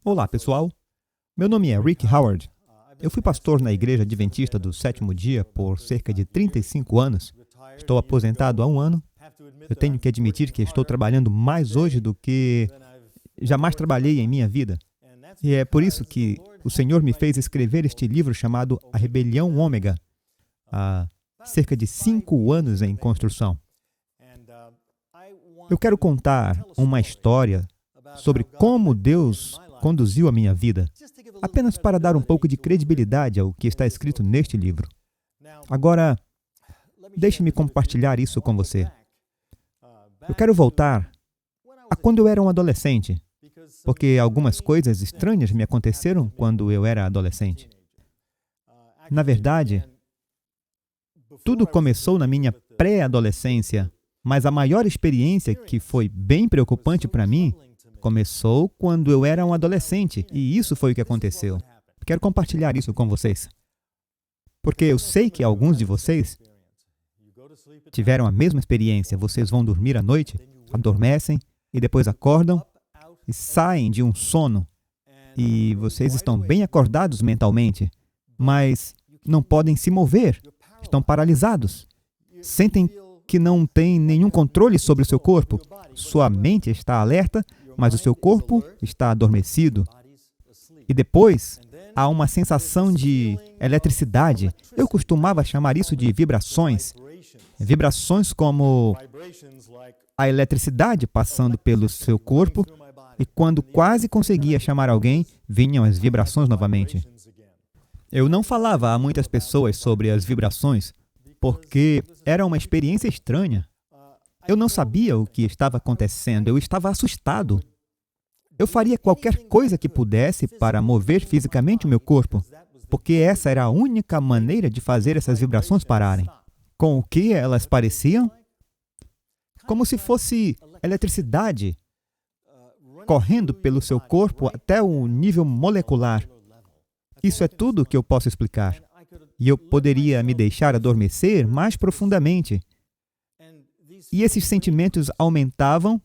Olá, pessoal. Meu nome é Rick Howard. Eu fui pastor na Igreja Adventista do Sétimo Dia por cerca de 35 anos. Estou aposentado há um ano. Eu tenho que admitir que estou trabalhando mais hoje do que jamais trabalhei em minha vida. E é por isso que o Senhor me fez escrever este livro chamado A Rebelião Ômega, há cerca de 5 anos em construção. Eu quero contar uma história sobre como Deus conduziu a minha vida, apenas para dar um pouco de credibilidade ao que está escrito neste livro. Agora, deixe-me compartilhar isso com você. Eu quero voltar a quando eu era um adolescente, porque algumas coisas estranhas me aconteceram quando eu era adolescente. Na verdade, tudo começou na minha pré-adolescência, mas a maior experiência, que foi bem preocupante para mim, começou quando eu era um adolescente, e isso foi o que aconteceu. Quero compartilhar isso com vocês, porque eu sei que alguns de vocês tiveram a mesma experiência. Vocês vão dormir à noite, adormecem, e depois acordam e saem de um sono, e vocês estão bem acordados mentalmente, mas não podem se mover, estão paralisados, sentem que não têm nenhum controle sobre o seu corpo. Sua mente está alerta, mas o seu corpo está adormecido. E depois, há uma sensação de eletricidade. Eu costumava chamar isso de vibrações. Vibrações como a eletricidade passando pelo seu corpo, e quando quase conseguia chamar alguém, vinham as vibrações novamente. Eu não falava a muitas pessoas sobre as vibrações, porque era uma experiência estranha. Eu não sabia o que estava acontecendo, eu estava assustado. Eu faria qualquer coisa que pudesse para mover fisicamente o meu corpo, porque essa era a única maneira de fazer essas vibrações pararem. Com o que elas pareciam? Como se fosse eletricidade correndo pelo seu corpo até o nível molecular. Isso é tudo que eu posso explicar. E eu poderia me deixar adormecer mais profundamente. E esses sentimentos aumentavam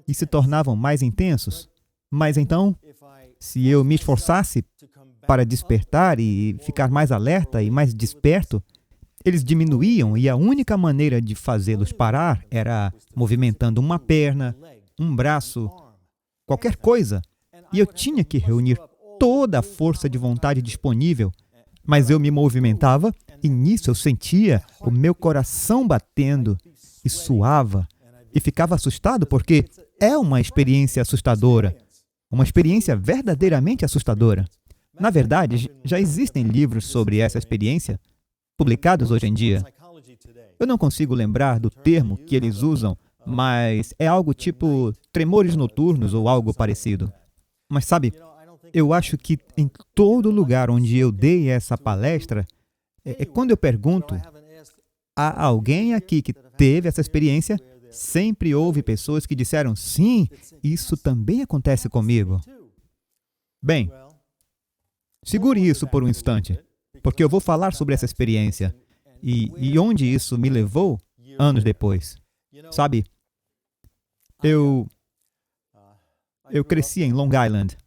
e se tornavam mais intensos. Mas então, se eu me esforçasse para despertar e ficar mais alerta e mais desperto, eles diminuíam, e a única maneira de fazê-los parar era movimentando uma perna, um braço, qualquer coisa. E eu tinha que reunir toda a força de vontade disponível, mas eu me movimentava e nisso eu sentia o meu coração batendo e suava e ficava assustado, porque é uma experiência assustadora, uma experiência verdadeiramente assustadora. Na verdade, já existem livros sobre essa experiência, publicados hoje em dia. Eu não consigo lembrar do termo que eles usam, mas é algo tipo tremores noturnos ou algo parecido. Mas sabe, eu acho que em todo lugar onde eu dei essa palestra, quando eu pergunto, há alguém aqui que teve essa experiência? Sempre houve pessoas que disseram, sim, isso também acontece comigo. Bem, segure isso por um instante, porque eu vou falar sobre essa experiência e onde isso me levou anos depois. Sabe, eu cresci em Long Island.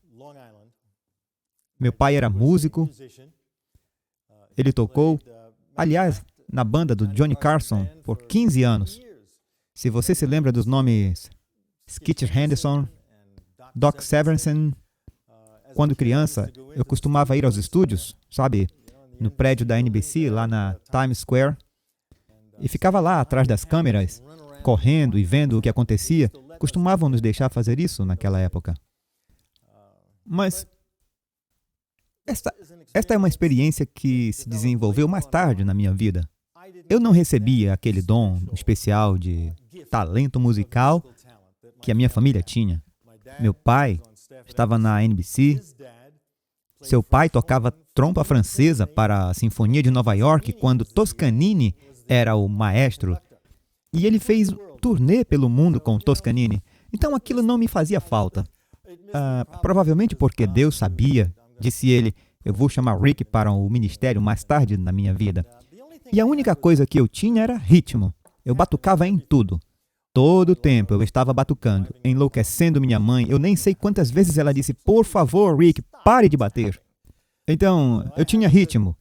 Meu pai era músico, ele tocou, aliás, na banda do Johnny Carson por 15 anos. Se você se lembra dos nomes Skeeter Henderson, Doc Severinsen, quando criança, eu costumava ir aos estúdios, sabe, no prédio da NBC, lá na Times Square, e ficava lá atrás das câmeras, correndo e vendo o que acontecia. Costumavam nos deixar fazer isso naquela época. Mas esta é uma experiência que se desenvolveu mais tarde na minha vida. Eu não recebia aquele dom especial de talento musical que a minha família tinha. Meu pai estava na NBC. Seu pai tocava trompa francesa para a Sinfonia de Nova York quando Toscanini era o maestro. E ele fez turnê pelo mundo com Toscanini. Então aquilo não me fazia falta. Provavelmente porque Deus sabia, disse ele, eu vou chamar Rick para o ministério mais tarde na minha vida. E a única coisa que eu tinha era ritmo. Eu batucava em tudo. Todo o tempo eu estava batucando, enlouquecendo minha mãe. Eu nem sei quantas vezes ela disse, por favor, Rick, pare de bater. Então, eu tinha ritmo.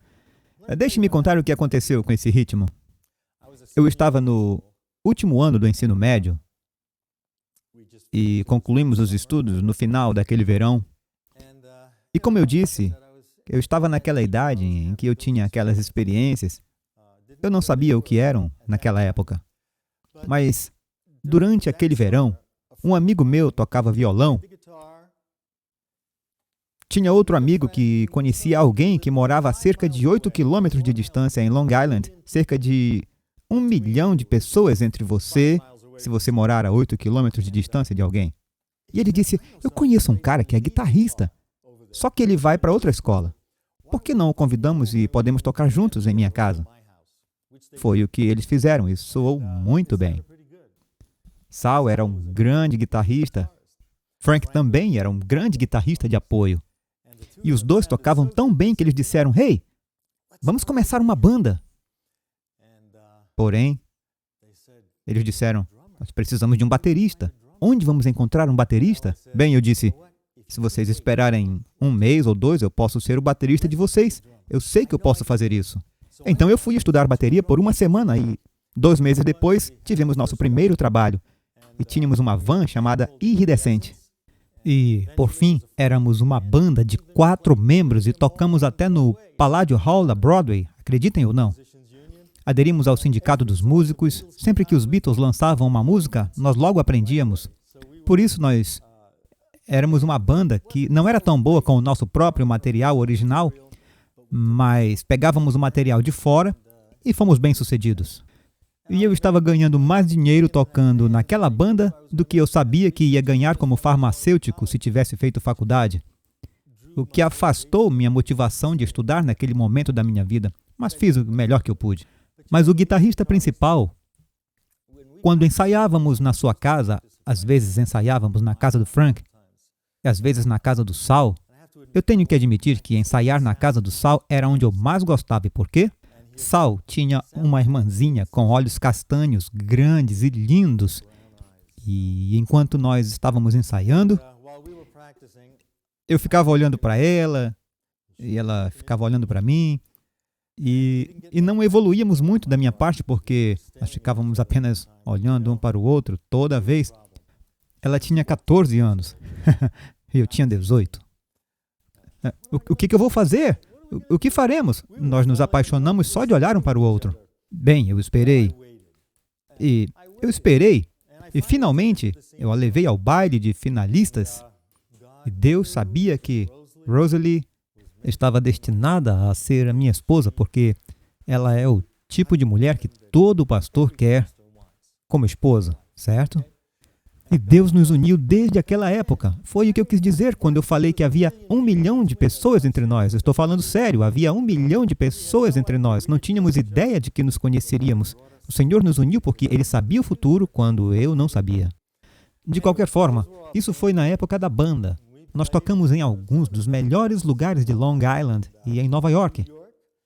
Deixe-me contar o que aconteceu com esse ritmo. Eu estava no último ano do ensino médio e concluímos os estudos no final daquele verão. E como eu disse, eu estava naquela idade em que eu tinha aquelas experiências. Eu não sabia o que eram naquela época. Mas, durante aquele verão, um amigo meu tocava violão. Tinha outro amigo que conhecia alguém que morava a cerca de 8 quilômetros de distância em Long Island. Cerca de 1 milhão de pessoas entre você, se você morar a 8 quilômetros de distância de alguém. E ele disse, eu conheço um cara que é guitarrista, só que ele vai para outra escola. Por que não o convidamos e podemos tocar juntos em minha casa? Foi o que eles fizeram e soou muito bem. Sal era um grande guitarrista. Frank também era um grande guitarrista de apoio. E os dois tocavam tão bem que eles disseram, hey, vamos começar uma banda. Porém, eles disseram, nós precisamos de um baterista. Onde vamos encontrar um baterista? Bem, eu disse, se vocês esperarem 1 mês ou 2, eu posso ser o baterista de vocês. Eu sei que eu posso fazer isso. Então eu fui estudar bateria por 1 semana e 2 meses depois tivemos nosso primeiro trabalho. E tínhamos uma van chamada Iridescente. E, por fim, éramos uma banda de 4 membros e tocamos até no Palladio Hall da Broadway, acreditem ou não. Aderimos ao sindicato dos músicos. Sempre que os Beatles lançavam uma música, nós logo aprendíamos. Por isso, nós éramos uma banda que não era tão boa com o nosso próprio material original, mas pegávamos o material de fora e fomos bem-sucedidos. E eu estava ganhando mais dinheiro tocando naquela banda do que eu sabia que ia ganhar como farmacêutico se tivesse feito faculdade. O que afastou minha motivação de estudar naquele momento da minha vida, mas fiz o melhor que eu pude. Mas o guitarrista principal, quando ensaiávamos na sua casa, às vezes ensaiávamos na casa do Frank, e às vezes na casa do Sal, eu tenho que admitir que ensaiar na casa do Sal era onde eu mais gostava. E por quê? Sal tinha uma irmãzinha com olhos castanhos, grandes e lindos. E enquanto nós estávamos ensaiando, eu ficava olhando para ela, e ela ficava olhando para mim. E não evoluíamos muito da minha parte, porque nós ficávamos apenas olhando um para o outro toda vez. Ela tinha 14 anos e eu tinha 18. O que eu vou fazer? O que faremos? Nós nos apaixonamos só de olhar um para o outro. Bem, eu esperei. E finalmente eu a levei ao baile de finalistas. E Deus sabia que Rosalie estava destinada a ser a minha esposa, porque ela é o tipo de mulher que todo pastor quer como esposa, certo? E Deus nos uniu desde aquela época. Foi o que eu quis dizer quando eu falei que havia 1 milhão de pessoas entre nós. Eu estou falando sério, havia 1 milhão de pessoas entre nós. Não tínhamos ideia de que nos conheceríamos. O Senhor nos uniu porque Ele sabia o futuro quando eu não sabia. De qualquer forma, isso foi na época da banda. Nós tocamos em alguns dos melhores lugares de Long Island e em Nova York.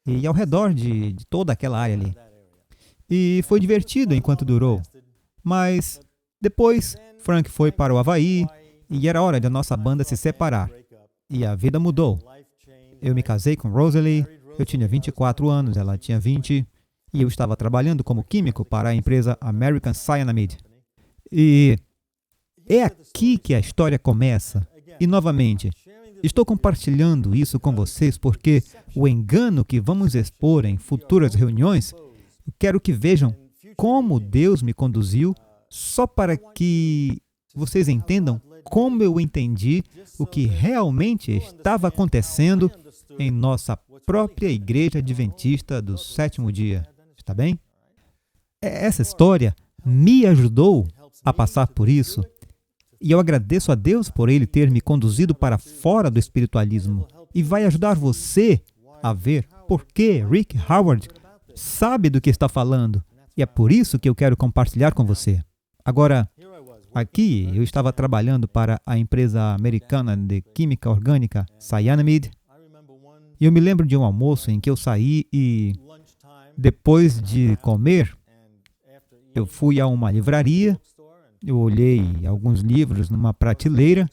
E ao redor de toda aquela área ali. E foi divertido enquanto durou. Mas depois Frank foi para o Havaí e era hora da nossa banda se separar. E a vida mudou. Eu me casei com Rosalie, eu tinha 24 anos, ela tinha 20, e eu estava trabalhando como químico para a empresa American Cyanamid. E é aqui que a história começa. E, novamente, estou compartilhando isso com vocês porque o engano que vamos expor em futuras reuniões, eu quero que vejam como Deus me conduziu, só para que vocês entendam como eu entendi o que realmente estava acontecendo em nossa própria Igreja Adventista do Sétimo Dia. Está bem? Essa história me ajudou a passar por isso e eu agradeço a Deus por Ele ter me conduzido para fora do espiritualismo e vai ajudar você a ver por que Rick Howard sabe do que está falando e é por isso que eu quero compartilhar com você. Agora, aqui eu estava trabalhando para a empresa americana de química orgânica Cyanamid e eu me lembro de um almoço em que eu saí e, depois de comer, eu fui a uma livraria Eu olhei alguns livros numa prateleira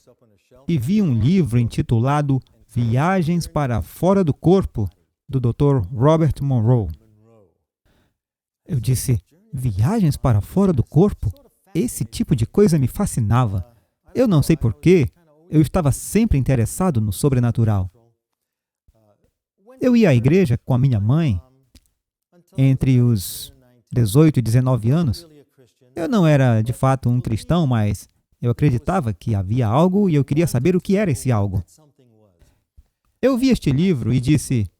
e vi um livro intitulado Viagens para Fora do Corpo, do Dr. Robert Monroe. Eu disse, viagens para fora do corpo? Esse tipo de coisa me fascinava. Eu não sei porquê, eu estava sempre interessado no sobrenatural. Eu ia à igreja com a minha mãe entre os 18 e 19 anos. Eu não era, de fato, um cristão, mas eu acreditava que havia algo e eu queria saber o que era esse algo. Eu vi este livro e disse,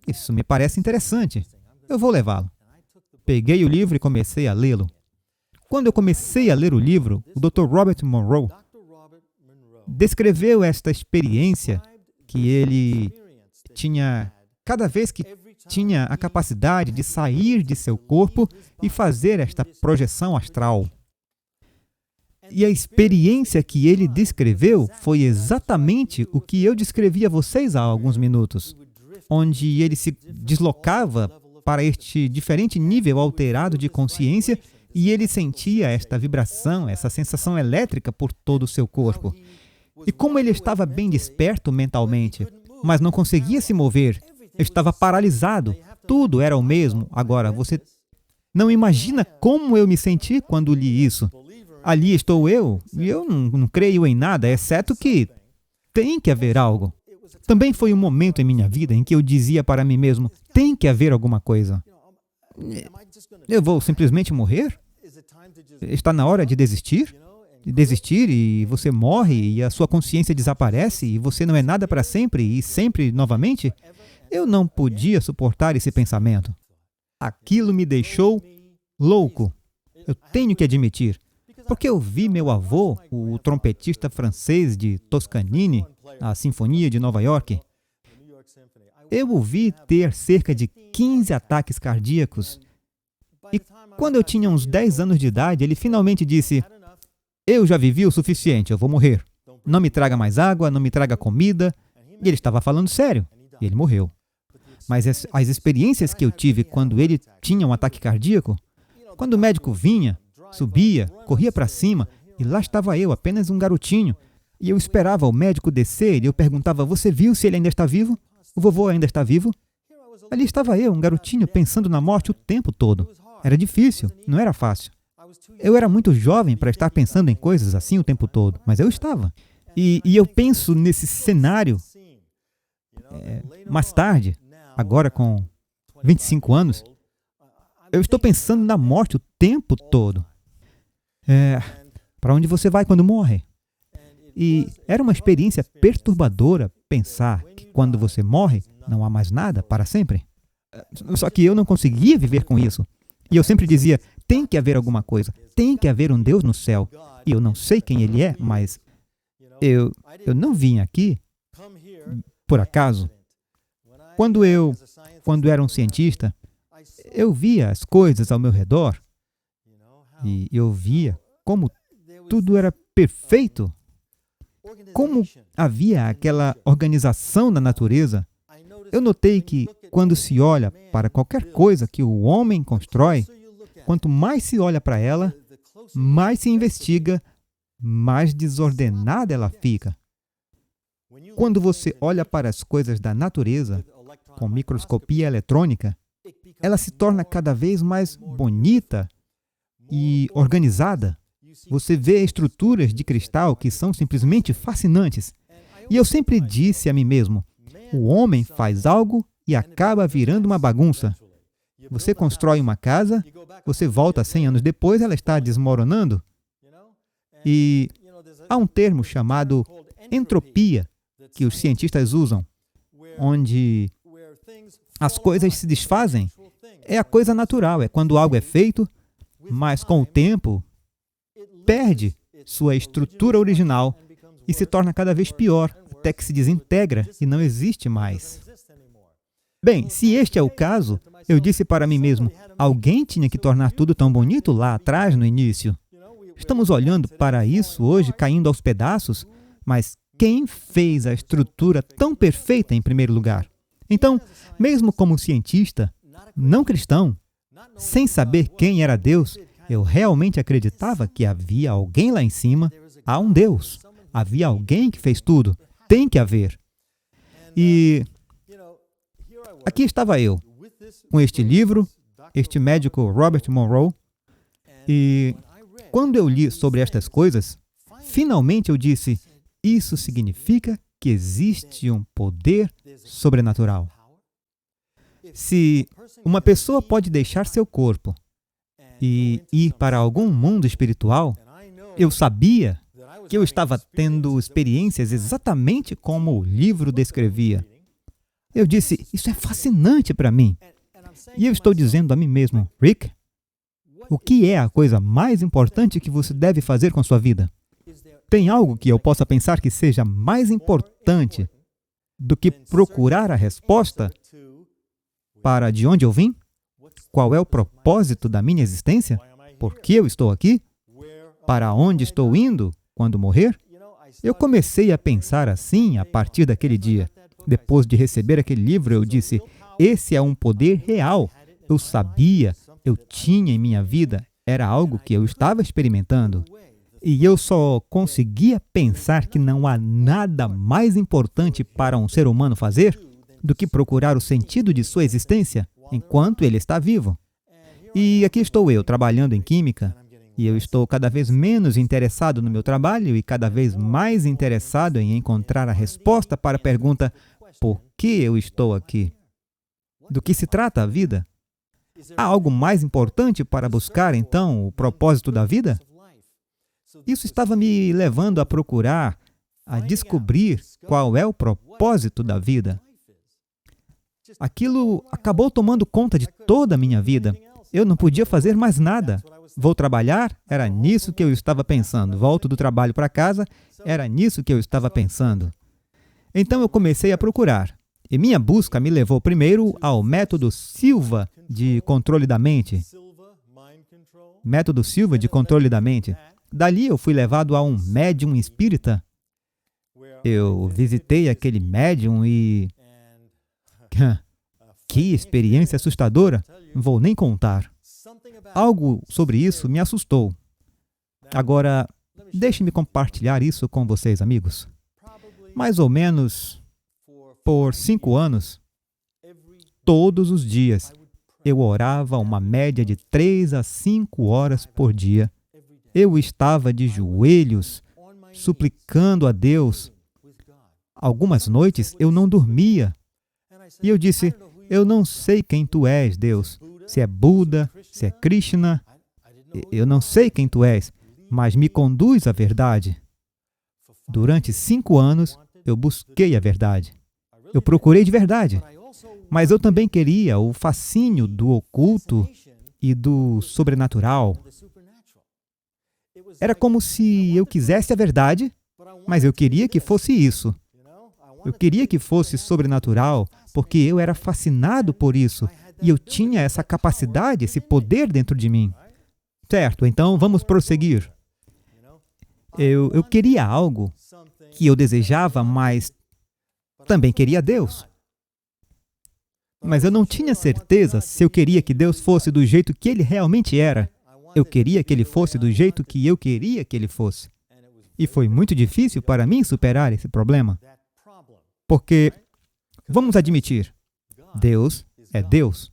isso me parece interessante, eu vou levá-lo. Peguei o livro e comecei a lê-lo. Quando eu comecei a ler o livro, o Dr. Robert Monroe descreveu esta experiência que ele tinha cada vez que tinha a capacidade de sair de seu corpo e fazer esta projeção astral. E a experiência que ele descreveu foi exatamente o que eu descrevi a vocês há alguns minutos, onde ele se deslocava para este diferente nível alterado de consciência e ele sentia esta vibração, essa sensação elétrica por todo o seu corpo. E como ele estava bem desperto mentalmente, mas não conseguia se mover, estava paralisado, tudo era o mesmo. Agora, você não imagina como eu me senti quando li isso. Ali estou eu, e eu não creio em nada, exceto que tem que haver algo. Também foi um momento em minha vida em que eu dizia para mim mesmo, tem que haver alguma coisa. Eu vou simplesmente morrer? Está na hora de desistir? De desistir e você morre e a sua consciência desaparece e você não é nada para sempre e sempre novamente? Eu não podia suportar esse pensamento. Aquilo me deixou louco. Eu tenho que admitir. Porque eu vi meu avô, o trompetista francês de Toscanini, a Sinfonia de Nova York. Eu o vi ter cerca de 15 ataques cardíacos. E quando eu tinha uns 10 anos de idade, ele finalmente disse, eu já vivi o suficiente, eu vou morrer. Não me traga mais água, não me traga comida. E ele estava falando sério. E ele morreu. Mas as experiências que eu tive quando ele tinha um ataque cardíaco, quando o médico vinha, subia, corria para cima, e lá estava eu, apenas um garotinho. E eu esperava o médico descer e eu perguntava, você viu se ele ainda está vivo? O vovô ainda está vivo? Ali estava eu, um garotinho, pensando na morte o tempo todo. Era difícil, não era fácil. Eu era muito jovem para estar pensando em coisas assim o tempo todo, mas eu estava. E eu penso nesse cenário, mais tarde, agora com 25 anos, eu estou pensando na morte o tempo todo. Para onde você vai quando morre? E era uma experiência perturbadora pensar que quando você morre, não há mais nada para sempre. Só que eu não conseguia viver com isso. E eu sempre dizia, tem que haver alguma coisa, tem que haver um Deus no céu. E eu não sei quem Ele é, mas eu não vim aqui por acaso. Quando era um cientista, eu via as coisas ao meu redor e eu via como tudo era perfeito. Como havia aquela organização na natureza, eu notei que quando se olha para qualquer coisa que o homem constrói, quanto mais se olha para ela, mais se investiga, mais desordenada ela fica. Quando você olha para as coisas da natureza, com microscopia eletrônica, ela se torna cada vez mais bonita e organizada. Você vê estruturas de cristal que são simplesmente fascinantes. E eu sempre disse a mim mesmo, o homem faz algo e acaba virando uma bagunça. Você constrói uma casa, você volta 100 anos depois, ela está desmoronando. E há um termo chamado entropia, que os cientistas usam, onde as coisas se desfazem. É a coisa natural, é quando algo é feito, mas com o tempo perde sua estrutura original e se torna cada vez pior, até que se desintegra e não existe mais. Bem, se este é o caso, eu disse para mim mesmo, alguém tinha que tornar tudo tão bonito lá atrás, no início. Estamos olhando para isso hoje, caindo aos pedaços, mas quem fez a estrutura tão perfeita em primeiro lugar? Então, mesmo como cientista, não cristão, sem saber quem era Deus, Eu realmente acreditava que havia alguém lá em cima, há um Deus, havia alguém que fez tudo, tem que haver. E aqui estava eu, com este livro, este médico Robert Monroe, e quando eu li sobre estas coisas, finalmente eu disse, isso significa que existe um poder sobrenatural. Se uma pessoa pode deixar seu corpo e ir para algum mundo espiritual, eu sabia que eu estava tendo experiências exatamente como o livro descrevia. Eu disse, isso é fascinante para mim. E eu estou dizendo a mim mesmo, Rick, o que é a coisa mais importante que você deve fazer com sua vida? Tem algo que eu possa pensar que seja mais importante do que procurar a resposta para de onde eu vim? Qual é o propósito da minha existência? Por que eu estou aqui? Para onde estou indo quando morrer? Eu comecei a pensar assim a partir daquele dia. Depois de receber aquele livro, eu disse, esse é um poder real. Eu sabia, eu tinha em minha vida, era algo que eu estava experimentando. E eu só conseguia pensar que não há nada mais importante para um ser humano fazer do que procurar o sentido de sua existência enquanto ele está vivo. E aqui estou eu, trabalhando em química, e eu estou cada vez menos interessado no meu trabalho e cada vez mais interessado em encontrar a resposta para a pergunta, por que eu estou aqui? Do que se trata a vida? Há algo mais importante para buscar, então, o propósito da vida? Isso estava me levando a procurar, a descobrir qual é o propósito da vida. Aquilo acabou tomando conta de toda a minha vida. Eu não podia fazer mais nada. Vou trabalhar? Era nisso que eu estava pensando. Volto do trabalho para casa? Era nisso que eu estava pensando. Então eu comecei a procurar. E minha busca me levou primeiro ao método Silva de controle da mente. Método Silva de controle da mente. Dali eu fui levado a um médium espírita. Eu visitei aquele médium e... que experiência assustadora! Não vou nem contar. Algo sobre isso me assustou. Agora, deixe-me compartilhar isso com vocês, amigos. Mais ou menos por 5 anos, todos os dias, eu orava uma média de 3 a 5 horas por dia. Eu estava de joelhos, suplicando a Deus. Algumas noites eu não dormia. E eu disse, eu não sei quem tu és, Deus. Se é Buda, se é Krishna. Eu não sei quem tu és, mas me conduz à verdade. Durante 5 anos, eu busquei a verdade. Eu procurei de verdade. Mas eu também queria o fascínio do oculto e do sobrenatural. Era como se eu quisesse a verdade, mas eu queria que fosse isso. Eu queria que fosse sobrenatural, porque eu era fascinado por isso, e eu tinha essa capacidade, esse poder dentro de mim. Certo, então vamos prosseguir. Eu queria algo que eu desejava, mas também queria Deus. Mas eu não tinha certeza se eu queria que Deus fosse do jeito que Ele realmente era. Eu queria que Ele fosse do jeito que eu queria que Ele fosse. E foi muito difícil para mim superar esse problema. Porque, vamos admitir, Deus é Deus.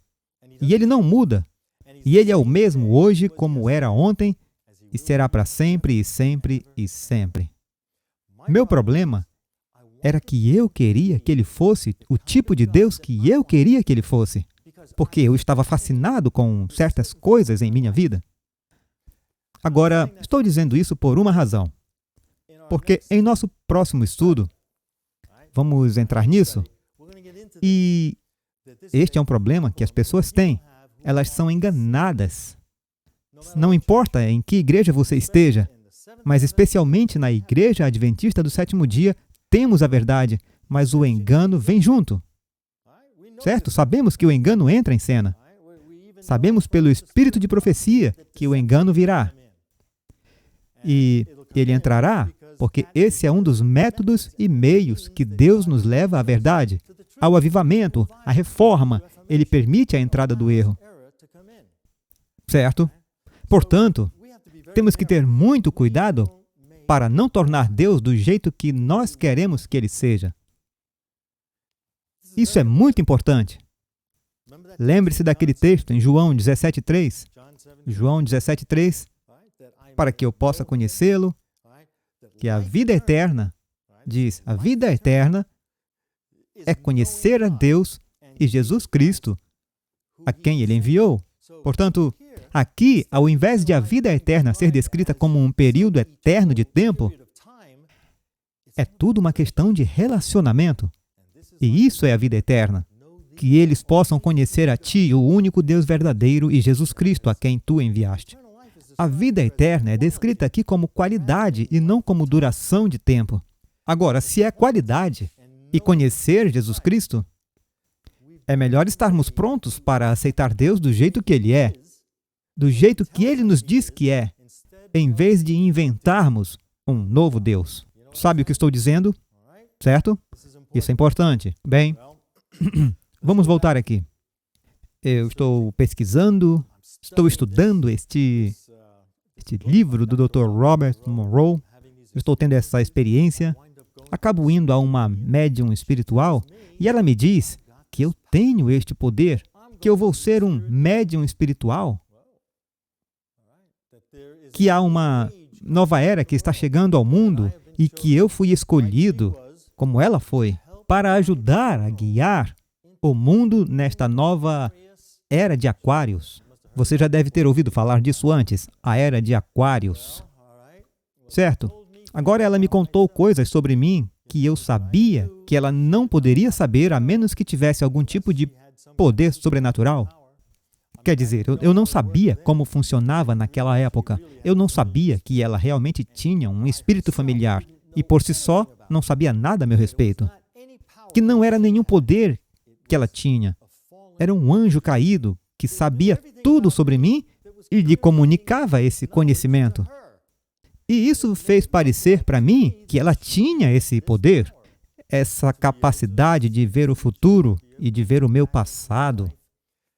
E Ele não muda. E Ele é o mesmo hoje como era ontem e será para sempre e sempre e sempre. Meu problema era que eu queria que Ele fosse o tipo de Deus que eu queria que Ele fosse. Porque eu estava fascinado com certas coisas em minha vida. Agora, estou dizendo isso por uma razão. Porque em nosso próximo estudo, vamos entrar nisso, e este é um problema que as pessoas têm. Elas são enganadas. Não importa em que igreja você esteja, mas especialmente na igreja adventista do sétimo dia, temos a verdade, mas o engano vem junto. Certo? Sabemos que o engano entra em cena. Sabemos pelo espírito de profecia que o engano virá. E ele entrará porque esse é um dos métodos e meios que Deus nos leva à verdade, ao avivamento, à reforma. Ele permite a entrada do erro. Certo? Portanto, temos que ter muito cuidado para não tornar Deus do jeito que nós queremos que Ele seja. Isso é muito importante. Lembre-se daquele texto em João 17:3. João 17:3, para que eu possa conhecê-lo, que a vida eterna, diz, a vida eterna é conhecer a Deus e Jesus Cristo, a quem Ele enviou. Portanto, aqui, ao invés de a vida eterna ser descrita como um período eterno de tempo, é tudo uma questão de relacionamento. E isso é a vida eterna. Que eles possam conhecer a Ti, o único Deus verdadeiro, e Jesus Cristo, a quem Tu enviaste. A vida eterna é descrita aqui como qualidade e não como duração de tempo. Agora, se é qualidade e conhecer Jesus Cristo, é melhor estarmos prontos para aceitar Deus do jeito que Ele é, do jeito que Ele nos diz que é, em vez de inventarmos um novo Deus. Sabe o que estou dizendo? Certo? Isso é importante. Bem, vamos voltar aqui. Eu estou pesquisando, estou estudando este livro do Dr. Robert Monroe. Eu estou tendo essa experiência. Acabo indo a uma médium espiritual e ela me diz que eu tenho este poder, que eu vou ser um médium espiritual, que há uma nova era que está chegando ao mundo e que eu fui escolhido, como ela foi, para ajudar a guiar o mundo nesta nova era de Aquários. Você já deve ter ouvido falar disso antes, a era de Aquários. Certo? Agora ela me contou coisas sobre mim que eu sabia que ela não poderia saber a menos que tivesse algum tipo de poder sobrenatural. Quer dizer, eu não sabia como funcionava naquela época. Eu não sabia que ela realmente tinha um espírito familiar e, por si só, não sabia nada a meu respeito. Que não era nenhum poder que ela tinha. Era um anjo caído que sabia tudo sobre mim e lhe comunicava esse conhecimento. E isso fez parecer para mim que ela tinha esse poder, essa capacidade de ver o futuro e de ver o meu passado.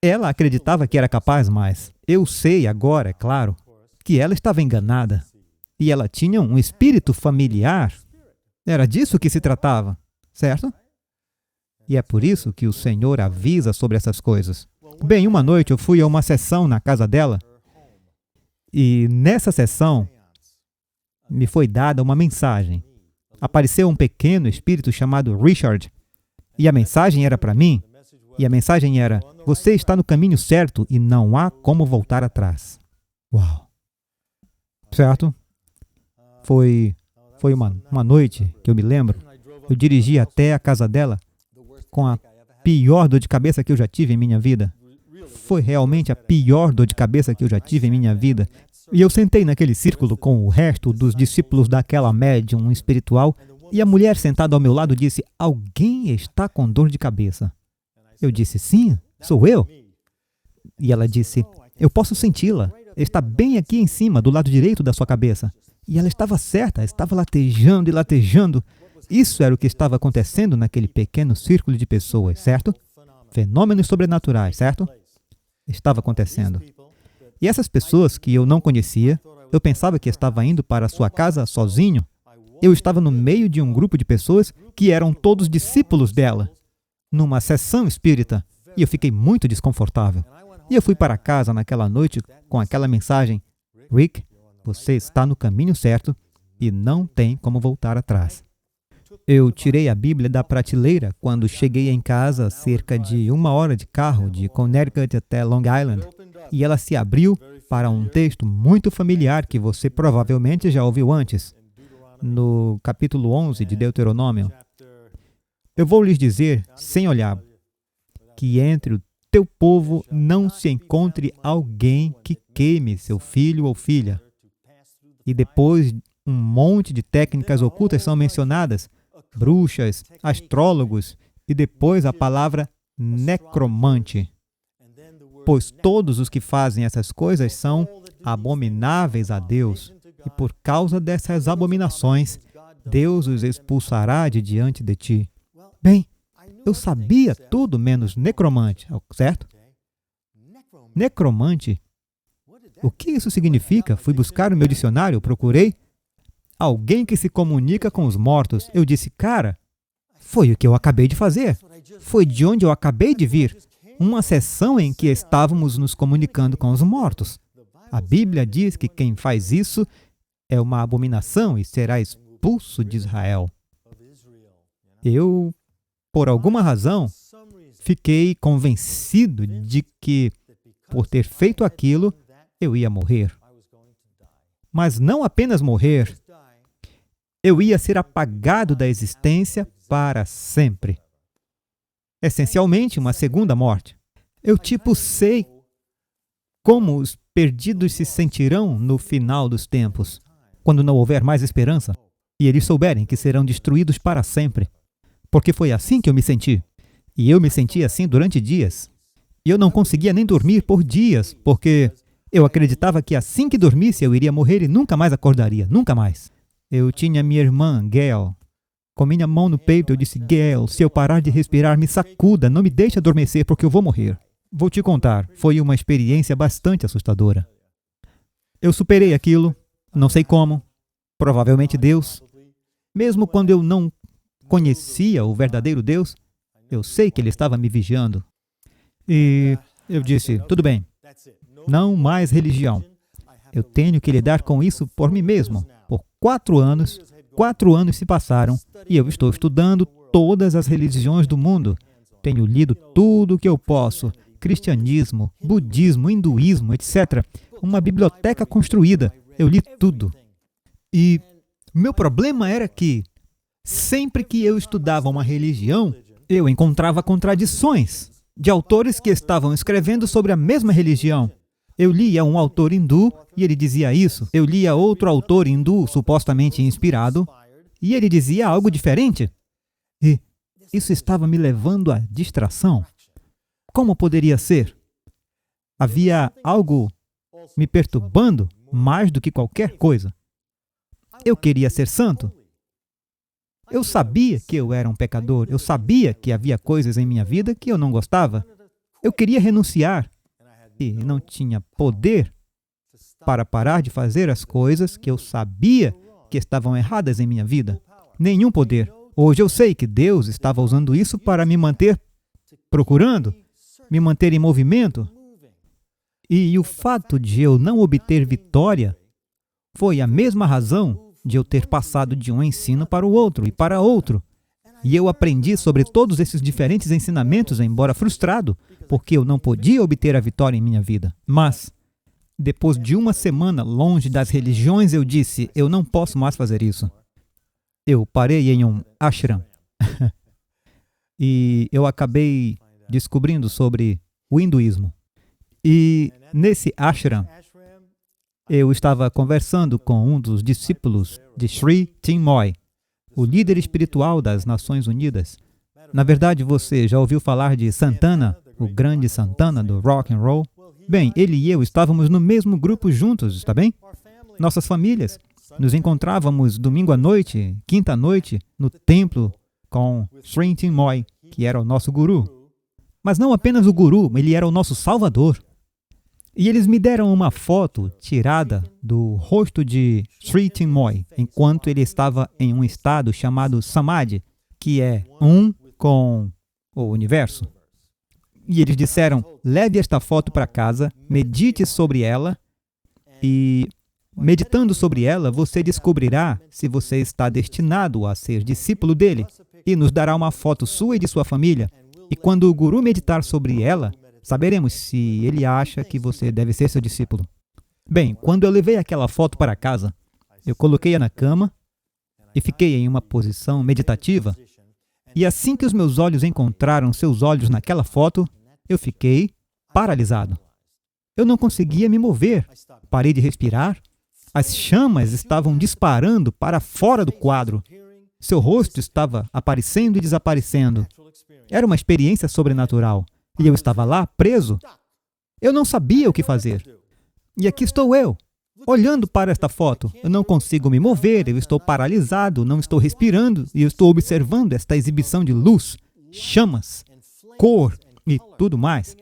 Ela acreditava que era capaz, mas eu sei agora, é claro, que ela estava enganada. E ela tinha um espírito familiar. Era disso que se tratava, certo? E é por isso que o Senhor avisa sobre essas coisas. Bem, uma noite eu fui a uma sessão na casa dela e nessa sessão me foi dada uma mensagem. Apareceu um pequeno espírito chamado Richard e a mensagem era para mim e a mensagem era: você está no caminho certo e não há como voltar atrás. Uau! Certo? Foi uma noite que eu me lembro. Eu dirigi até a casa dela com a pior dor de cabeça que eu já tive em minha vida. Foi realmente a pior dor de cabeça que eu já tive em minha vida. E eu sentei naquele círculo com o resto dos discípulos daquela médium espiritual e a mulher sentada ao meu lado disse: alguém está com dor de cabeça. Eu disse: sim, sou eu. E ela disse: eu posso senti-la. Está bem aqui em cima, do lado direito da sua cabeça. E ela estava certa, estava latejando e latejando. Isso era o que estava acontecendo naquele pequeno círculo de pessoas, certo? Fenômenos sobrenaturais, certo? Estava acontecendo. E essas pessoas que eu não conhecia, eu pensava que estava indo para a sua casa sozinho. Eu estava no meio de um grupo de pessoas que eram todos discípulos dela, numa sessão espírita, e eu fiquei muito desconfortável. E eu fui para casa naquela noite com aquela mensagem: Rick, você está no caminho certo e não tem como voltar atrás. Eu tirei a Bíblia da prateleira quando cheguei em casa, cerca de 1 hora de carro de Connecticut até Long Island, e ela se abriu para um texto muito familiar que você provavelmente já ouviu antes, no capítulo 11 de Deuteronômio. Eu vou lhes dizer, sem olhar, que entre o teu povo não se encontre alguém que queime seu filho ou filha. E depois um monte de técnicas ocultas são mencionadas, bruxas, astrólogos, e depois a palavra necromante. Pois todos os que fazem essas coisas são abomináveis a Deus, e por causa dessas abominações, Deus os expulsará de diante de ti. Bem, eu sabia tudo menos necromante, certo? Necromante O que isso significa? Fui buscar o meu dicionário, procurei. Alguém que se comunica com os mortos. Eu disse, cara, foi o que eu acabei de fazer. Foi de onde eu acabei de vir. Uma sessão em que estávamos nos comunicando com os mortos. A Bíblia diz que quem faz isso é uma abominação e será expulso de Israel. Eu, por alguma razão, fiquei convencido de que, por ter feito aquilo, eu ia morrer. Mas não apenas morrer, eu ia ser apagado da existência para sempre. Essencialmente, uma segunda morte. Eu sei como os perdidos se sentirão no final dos tempos, quando não houver mais esperança, e eles souberem que serão destruídos para sempre. Porque foi assim que eu me senti. E eu me senti assim durante dias. E eu não conseguia nem dormir por dias, porque eu acreditava que assim que dormisse eu iria morrer e nunca mais acordaria, nunca mais. Eu tinha minha irmã, Gail. Com minha mão no peito, eu disse, Gail, se eu parar de respirar, me sacuda, não me deixe adormecer, porque eu vou morrer. Vou te contar, foi uma experiência bastante assustadora. Eu superei aquilo, não sei como, provavelmente Deus. Mesmo quando eu não conhecia o verdadeiro Deus, eu sei que Ele estava me vigiando. E eu disse, tudo bem, não mais religião. Eu tenho que lidar com isso por mim mesmo. Por 4 anos se passaram e eu estou estudando todas as religiões do mundo. Tenho lido tudo o que eu posso. Cristianismo, budismo, hinduísmo, etc. Uma biblioteca construída. Eu li tudo. E meu problema era que, sempre que eu estudava uma religião, eu encontrava contradições de autores que estavam escrevendo sobre a mesma religião. Eu lia um autor hindu e ele dizia isso. Eu lia outro autor hindu supostamente inspirado e ele dizia algo diferente. E isso estava me levando à distração. Como poderia ser? Havia algo me perturbando mais do que qualquer coisa. Eu queria ser santo. Eu sabia que eu era um pecador. Eu sabia que havia coisas em minha vida que eu não gostava. Eu queria renunciar e não tinha poder para parar de fazer as coisas que eu sabia que estavam erradas em minha vida. Nenhum poder. Hoje eu sei que Deus estava usando isso para me manter procurando, me manter em movimento. E o fato de eu não obter vitória foi a mesma razão de eu ter passado de um ensino para o outro e para outro. E eu aprendi sobre todos esses diferentes ensinamentos, embora frustrado, porque eu não podia obter a vitória em minha vida. Mas, depois de uma semana longe das religiões, eu disse, eu não posso mais fazer isso. Eu parei em um ashram. E eu acabei descobrindo sobre o hinduísmo. E nesse ashram, eu estava conversando com um dos discípulos de Sri Chinmoy, o líder espiritual das Nações Unidas. Na verdade, você já ouviu falar de Santana, o grande Santana do rock and roll? Bem, ele e eu estávamos no mesmo grupo juntos, está bem? Nossas famílias. Nos encontrávamos domingo à noite, quinta à noite, no templo com Sri Chinmoy, que era o nosso guru. Mas não apenas o guru, ele era o nosso salvador. E eles me deram uma foto tirada do rosto de Sri Chinmoy, enquanto ele estava em um estado chamado Samadhi, que é um com o universo. E eles disseram, leve esta foto para casa, medite sobre ela e, meditando sobre ela, você descobrirá se você está destinado a ser discípulo dele e nos dará uma foto sua e de sua família. E quando o guru meditar sobre ela, saberemos se ele acha que você deve ser seu discípulo. Bem, quando eu levei aquela foto para casa, eu coloquei-a na cama e fiquei em uma posição meditativa. E assim que os meus olhos encontraram seus olhos naquela foto, eu fiquei paralisado. Eu não conseguia me mover. Parei de respirar. As chamas estavam disparando para fora do quadro. Seu rosto estava aparecendo e desaparecendo. Era uma experiência sobrenatural. E eu estava lá, preso. Eu não sabia o que fazer. E aqui estou eu, olhando para esta foto. Eu não consigo me mover, eu estou paralisado, não estou respirando, e eu estou observando esta exibição de luz, chamas, cor e tudo mais.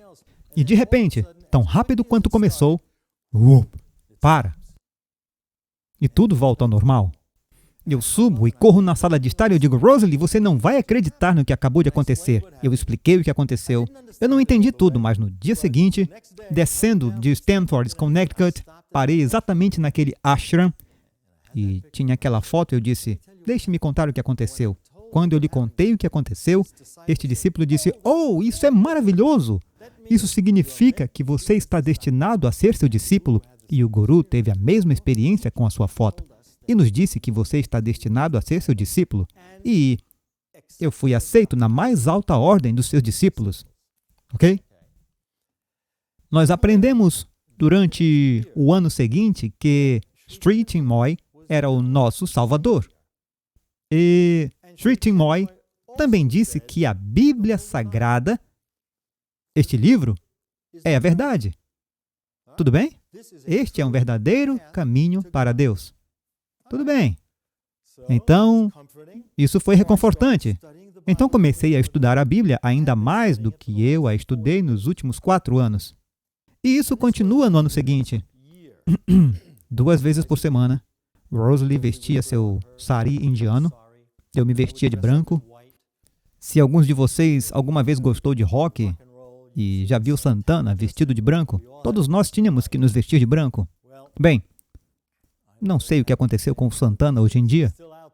E de repente, tão rápido quanto começou, Para. E tudo volta ao normal. Eu subo e corro na sala de estar e eu digo, Rosalie, você não vai acreditar no que acabou de acontecer. Eu expliquei o que aconteceu. Eu não entendi tudo, mas no dia seguinte, descendo de Stamford, Connecticut, parei exatamente naquele ashram e tinha aquela foto. Eu disse, deixe-me contar o que aconteceu. Quando eu lhe contei o que aconteceu, este discípulo disse, oh, isso é maravilhoso! Isso significa que você está destinado a ser seu discípulo. E o guru teve a mesma experiência com a sua foto. E nos disse que você está destinado a ser seu discípulo. E eu fui aceito na mais alta ordem dos seus discípulos. Ok? Nós aprendemos durante o ano seguinte que Sri Chinmoy era o nosso Salvador. E Sri Chinmoy também disse que a Bíblia Sagrada, este livro, é a verdade. Tudo bem? Este é um verdadeiro caminho para Deus. Tudo bem. Então, isso foi reconfortante. Então comecei a estudar a Bíblia ainda mais do que eu a estudei nos últimos 4 anos. E isso continua no ano seguinte. 2 vezes por semana, Rosalie vestia seu sari indiano. Eu me vestia de branco. Se alguns de vocês alguma vez gostou de rock e já viu Santana vestido de branco, todos nós tínhamos que nos vestir de branco. Bem, não sei o que aconteceu com o Santana hoje em dia.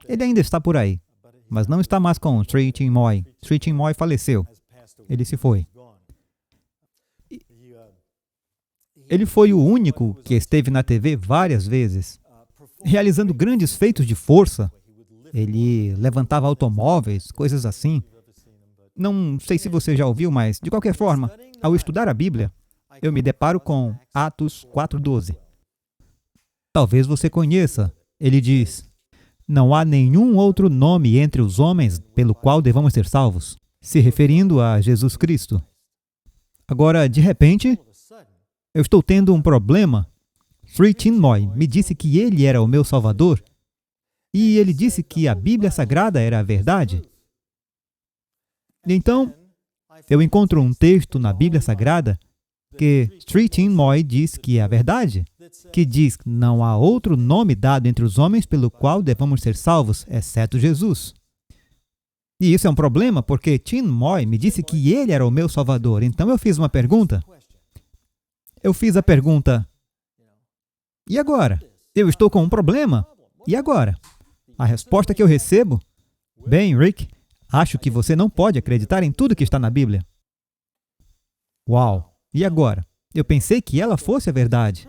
Ele ainda está por aí, mas não está mais com Sri Chinmoy. Sri Chinmoy faleceu. Ele se foi. Ele foi o único que esteve na TV várias vezes, realizando grandes feitos de força. Ele levantava automóveis, coisas assim. Não sei se você já ouviu, mas, de qualquer forma, ao estudar a Bíblia, eu me deparo com Atos 4:12. Talvez você conheça. Ele diz, não há nenhum outro nome entre os homens pelo qual devamos ser salvos, se referindo a Jesus Cristo. Agora, de repente, eu estou tendo um problema. Sri Chinmoy me disse que ele era o meu Salvador e ele disse que a Bíblia Sagrada era a verdade. Então, eu encontro um texto na Bíblia Sagrada que Sri Chinmoy diz que é a verdade, que diz que não há outro nome dado entre os homens pelo qual devamos ser salvos, exceto Jesus. E isso é um problema, porque Chinmoy me disse que ele era o meu Salvador. Então eu fiz uma pergunta. Eu fiz a pergunta, e agora? Eu estou com um problema. E agora? A resposta que eu recebo, bem, Rick, acho que você não pode acreditar em tudo que está na Bíblia. Uau! E agora? Eu pensei que ela fosse a verdade.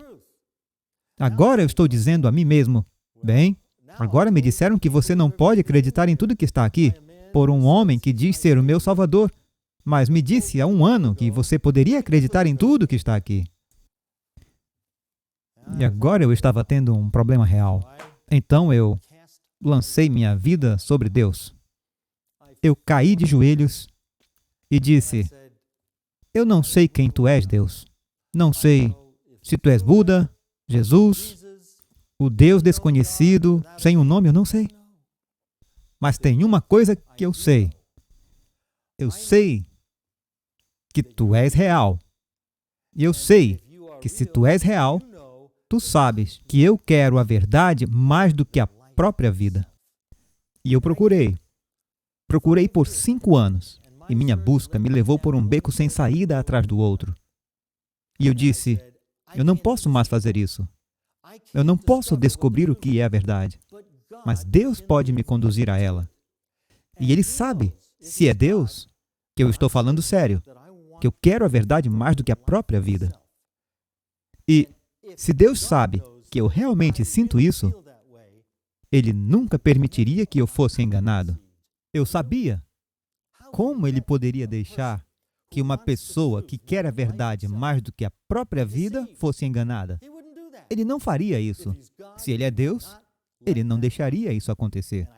Agora eu estou dizendo a mim mesmo, bem, agora me disseram que você não pode acreditar em tudo que está aqui, por um homem que diz ser o meu Salvador, mas me disse há 1 ano que você poderia acreditar em tudo que está aqui. E agora eu estava tendo um problema real. Então eu lancei minha vida sobre Deus. Eu caí de joelhos e disse, eu não sei quem tu és, Deus. Não sei se tu és Buda, Jesus, o Deus desconhecido, sem um nome, eu não sei. Mas tem uma coisa que eu sei. Eu sei que tu és real. E eu sei que se tu és real, tu sabes que eu quero a verdade mais do que a própria vida. E eu procurei. Procurei por 5 anos. E minha busca me levou por um beco sem saída atrás do outro. E eu disse, eu não posso mais fazer isso. Eu não posso descobrir o que é a verdade. Mas Deus pode me conduzir a ela. E Ele sabe, se é Deus, que eu estou falando sério, que eu quero a verdade mais do que a própria vida. E se Deus sabe que eu realmente sinto isso, Ele nunca permitiria que eu fosse enganado. Eu sabia. Como Ele poderia deixar que uma pessoa que quer a verdade mais do que a própria vida fosse enganada? Ele não faria isso. Se Ele é Deus, Ele não deixaria isso acontecer.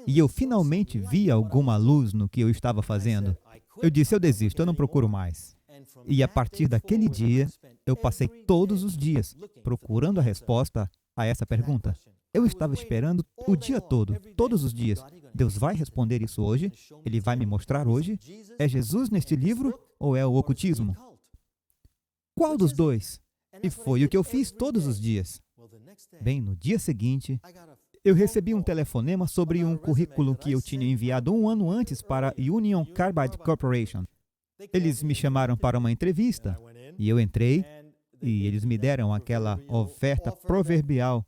E eu finalmente vi alguma luz no que eu estava fazendo. Eu disse, eu desisto, eu não procuro mais. E a partir daquele dia, eu passei todos os dias procurando a resposta a essa pergunta. Eu estava esperando o dia todo, todos os dias. Deus vai responder isso hoje? Ele vai me mostrar hoje? É Jesus neste livro ou é o ocultismo? Qual dos dois? E foi o que eu fiz todos os dias. Bem, no dia seguinte, eu recebi um telefonema sobre um currículo que eu tinha enviado um ano antes para a Union Carbide Corporation. Eles me chamaram para uma entrevista e eu entrei e eles me deram aquela oferta proverbial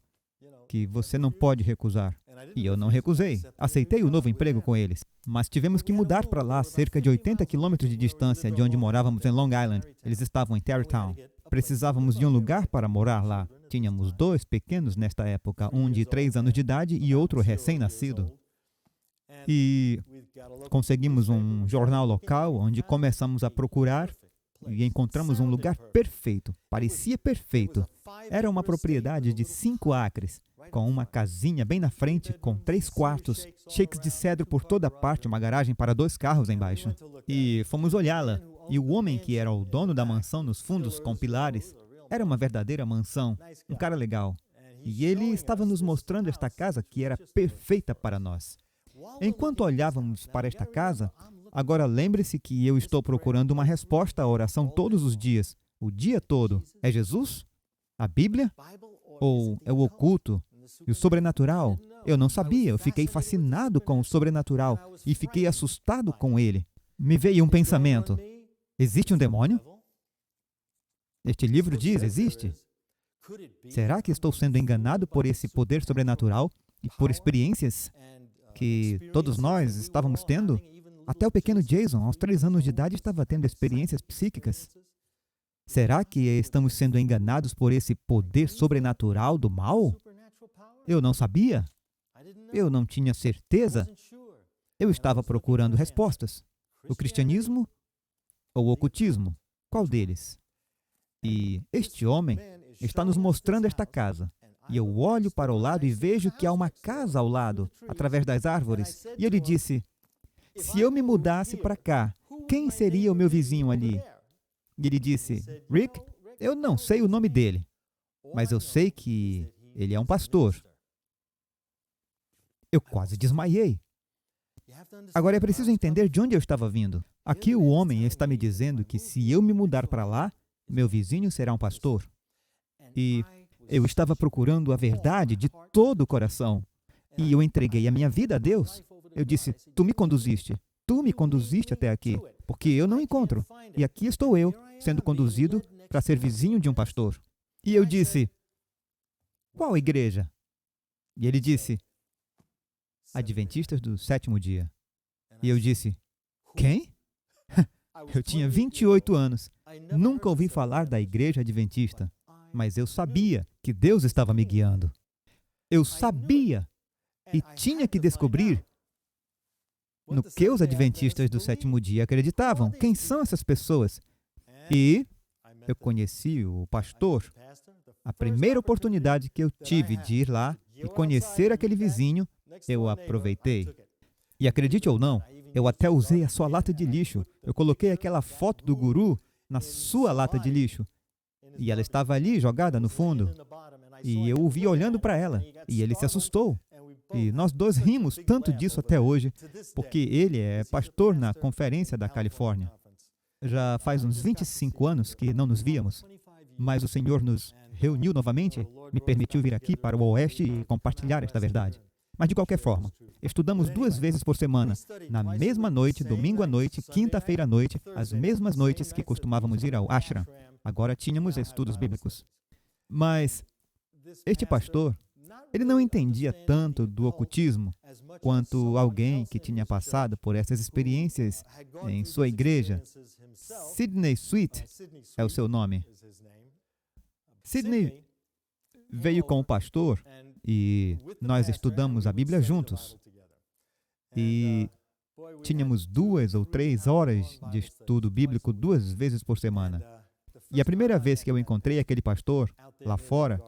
que você não pode recusar. E eu não recusei. Aceitei o novo emprego com eles. Mas tivemos que mudar para lá, cerca de 80 quilômetros de distância de onde morávamos em Long Island. Eles estavam em Tarrytown. Precisávamos de um lugar para morar lá. Tínhamos 2 pequenos nesta época, um de 3 anos de idade e outro recém-nascido. E conseguimos um jornal local onde começamos a procurar e encontramos um lugar perfeito. Parecia perfeito. Era uma propriedade de 5 acres, com uma casinha bem na frente, com 3 quartos, shakes de cedro por toda parte, uma garagem para 2 carros embaixo. E fomos olhá-la. E o homem que era o dono da mansão nos fundos com pilares, era uma verdadeira mansão, um cara legal. E ele estava nos mostrando esta casa que era perfeita para nós. Enquanto olhávamos para esta casa, agora lembre-se que eu estou procurando uma resposta à oração todos os dias, o dia todo. É Jesus? A Bíblia? Ou é o oculto? E o sobrenatural? Eu não sabia, eu fiquei fascinado com o sobrenatural e fiquei assustado com ele. Me veio um pensamento: existe um demônio? Este livro diz, existe. Será que estou sendo enganado por esse poder sobrenatural e por experiências que todos nós estávamos tendo? Até o pequeno Jason, aos 3 anos de idade, estava tendo experiências psíquicas. Será que estamos sendo enganados por esse poder sobrenatural do mal? Eu não sabia. Eu não tinha certeza. Eu estava procurando respostas. O cristianismo ou o ocultismo? Qual deles? E este homem está nos mostrando esta casa. E eu olho para o lado e vejo que há uma casa ao lado, através das árvores. E ele disse: se eu me mudasse para cá, quem seria o meu vizinho ali? E ele disse: Rick, eu não sei o nome dele, mas eu sei que ele é um pastor. Eu quase desmaiei. Agora é preciso entender de onde eu estava vindo. Aqui o homem está me dizendo que se eu me mudar para lá, meu vizinho será um pastor. E eu estava procurando a verdade de todo o coração. E eu entreguei a minha vida a Deus. Eu disse: tu me conduziste até aqui, porque eu não encontro. E aqui estou eu, sendo conduzido para ser vizinho de um pastor. E eu disse: qual igreja? E ele disse: Adventistas do Sétimo Dia. E eu disse: quem? Eu tinha 28 anos. Nunca ouvi falar da igreja adventista, mas eu sabia que Deus estava me guiando. Eu sabia e tinha que descobrir no que os adventistas do Sétimo Dia acreditavam. Quem são essas pessoas? E eu conheci o pastor. A primeira oportunidade que eu tive de ir lá e conhecer aquele vizinho, eu aproveitei. E acredite ou não, eu até usei a sua lata de lixo. Eu coloquei aquela foto do guru na sua lata de lixo. E ela estava ali, jogada no fundo. E eu o vi olhando para ela. E ele se assustou. E nós dois rimos tanto disso até hoje, porque ele é pastor na Conferência da Califórnia. Já faz uns 25 anos que não nos víamos, mas o Senhor nos reuniu novamente, me permitiu vir aqui para o Oeste e compartilhar esta verdade. Mas, de qualquer forma, estudamos 2 vezes por semana, na mesma noite, domingo à noite, quinta-feira à noite, as mesmas noites que costumávamos ir ao ashram. Agora tínhamos estudos bíblicos. Mas este pastor, ele não entendia tanto do ocultismo quanto alguém que tinha passado por essas experiências em sua igreja. Sidney Sweet é o seu nome. Sidney veio com o pastor e nós estudamos a Bíblia juntos. E tínhamos 2 ou 3 horas de estudo bíblico 2 vezes por semana. E a primeira vez que eu encontrei aquele pastor lá fora,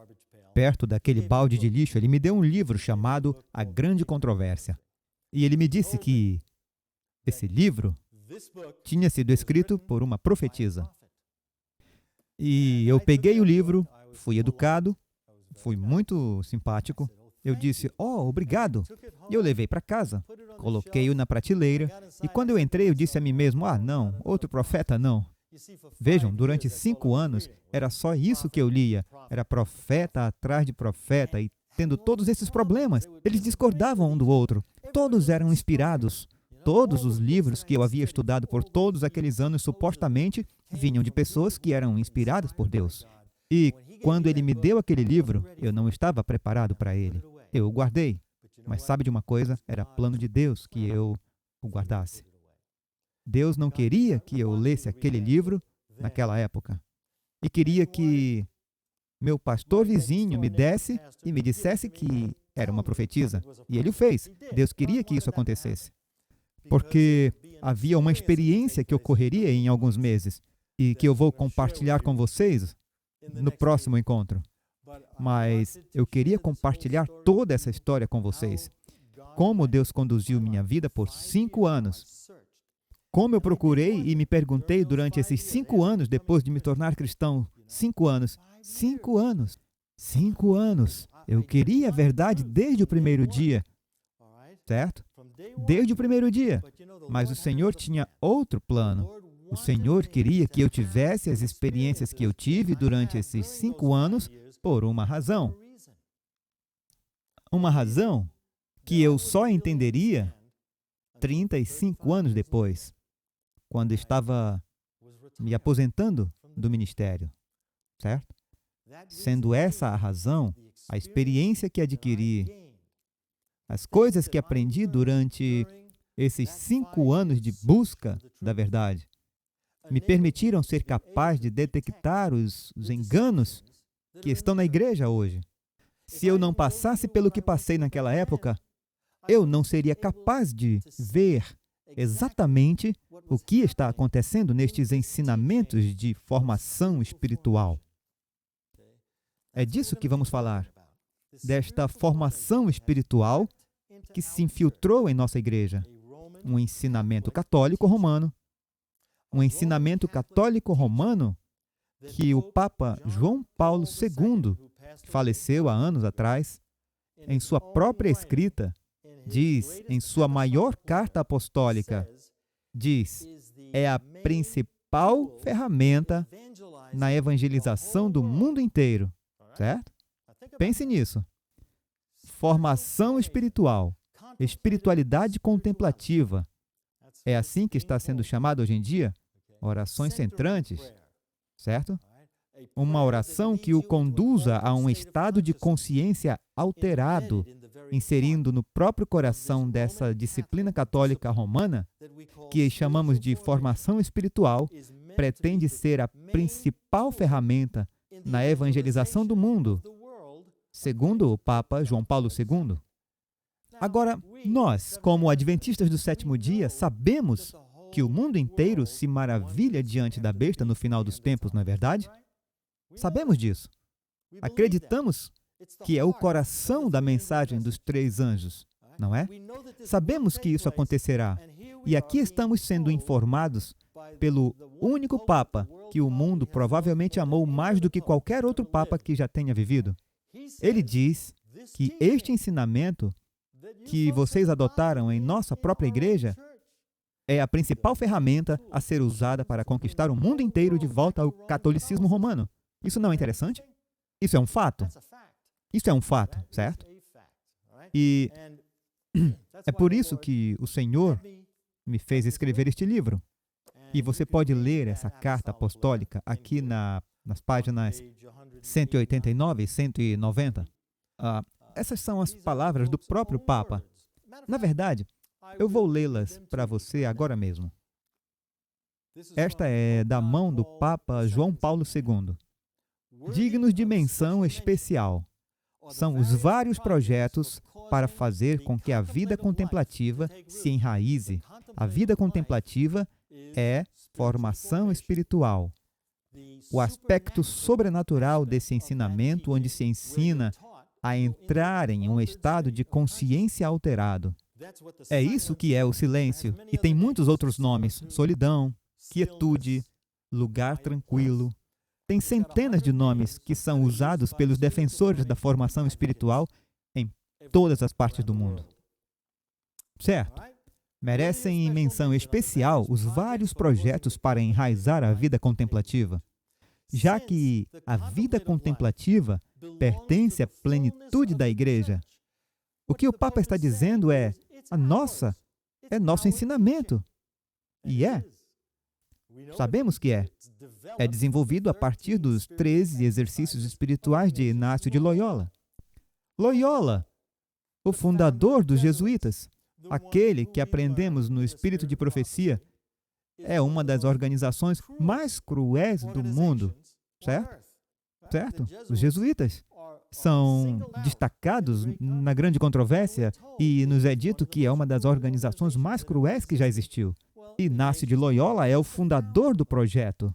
perto daquele balde de lixo, ele me deu um livro chamado A Grande Controvérsia. E ele me disse que esse livro tinha sido escrito por uma profetisa. E eu peguei o livro, fui educado, fui muito simpático. Eu disse: oh, obrigado. E eu levei para casa, coloquei-o na prateleira. E quando eu entrei, eu disse a mim mesmo: ah, não, outro profeta não. Vejam, durante 5 anos, era só isso que eu lia. Era profeta atrás de profeta e tendo todos esses problemas. Eles discordavam um do outro. Todos eram inspirados. Todos os livros que eu havia estudado por todos aqueles anos, supostamente, vinham de pessoas que eram inspiradas por Deus. E quando ele me deu aquele livro, eu não estava preparado para ele. Eu o guardei. Mas sabe de uma coisa? Era plano de Deus que eu o guardasse. Deus não queria que eu lesse aquele livro naquela época. E queria que meu pastor vizinho me desse e me dissesse que era uma profetisa. E ele o fez. Deus queria que isso acontecesse. Porque havia uma experiência que ocorreria em alguns meses e que eu vou compartilhar com vocês no próximo encontro. Mas eu queria compartilhar toda essa história com vocês. Como Deus conduziu minha vida por 5 anos. Como eu procurei e me perguntei durante esses 5 anos, depois de me tornar cristão. 5 anos. 5 anos. 5 anos. Eu queria a verdade desde o primeiro dia. Certo? Desde o primeiro dia. Mas o Senhor tinha outro plano. O Senhor queria que eu tivesse as experiências que eu tive durante esses 5 anos por uma razão. Uma razão que eu só entenderia 35 anos depois, quando estava me aposentando do ministério, certo? Sendo essa a razão, a experiência que adquiri, as coisas que aprendi durante esses 5 anos de busca da verdade, me permitiram ser capaz de detectar os enganos que estão na igreja hoje. Se eu não passasse pelo que passei naquela época, eu não seria capaz de ver exatamente o que está acontecendo nestes ensinamentos de formação espiritual. É disso que vamos falar, desta formação espiritual que se infiltrou em nossa igreja. Um ensinamento católico romano. Um ensinamento católico romano que o Papa João Paulo II, que faleceu há anos atrás, em sua própria escrita, diz, em sua maior carta apostólica, diz, é a principal ferramenta na evangelização do mundo inteiro, certo? Pense nisso. Formação espiritual, espiritualidade contemplativa. É assim que está sendo chamado hoje em dia? Orações centrantes, certo? Uma oração que o conduza a um estado de consciência alterado, inserindo no próprio coração dessa disciplina católica romana, que chamamos de formação espiritual, pretende ser a principal ferramenta na evangelização do mundo, segundo o Papa João Paulo II. Agora, nós, como adventistas do sétimo dia, sabemos que o mundo inteiro se maravilha diante da besta no final dos tempos, não é verdade? Sabemos disso. Acreditamos que é o coração da mensagem dos 3 anjos, não é? Sabemos que isso acontecerá. E aqui estamos sendo informados pelo único Papa que o mundo provavelmente amou mais do que qualquer outro Papa que já tenha vivido. Ele diz que este ensinamento que vocês adotaram em nossa própria igreja é a principal ferramenta a ser usada para conquistar o mundo inteiro de volta ao catolicismo romano. Isso não é interessante? Isso é um fato. Isso é um fato, certo? E é por isso que o Senhor me fez escrever este livro. E você pode ler essa carta apostólica aqui nas páginas 189 e 190. Essas são as palavras do próprio Papa. Na verdade, eu vou lê-las para você agora mesmo. Esta é da mão do Papa João Paulo II. Dignos de menção especial são os vários projetos para fazer com que a vida contemplativa se enraize. A vida contemplativa é formação espiritual. O aspecto sobrenatural desse ensinamento, onde se ensina a entrar em um estado de consciência alterado. É isso que é o silêncio, e tem muitos outros nomes: solidão, quietude, lugar tranquilo. Tem centenas de nomes que são usados pelos defensores da formação espiritual em todas as partes do mundo. Certo? Merecem menção especial os vários projetos para enraizar a vida contemplativa, já que a vida contemplativa pertence à plenitude da Igreja. O que o Papa está dizendo é nosso ensinamento. E sabemos que é desenvolvido a partir dos 13 exercícios espirituais de Inácio de Loyola. Loyola, o fundador dos jesuítas, aquele que aprendemos no Espírito de Profecia, é uma das organizações mais cruéis do mundo, certo? Certo? Os jesuítas são destacados na grande controvérsia e nos é dito que é uma das organizações mais cruéis que já existiu. Inácio de Loyola é o fundador do projeto.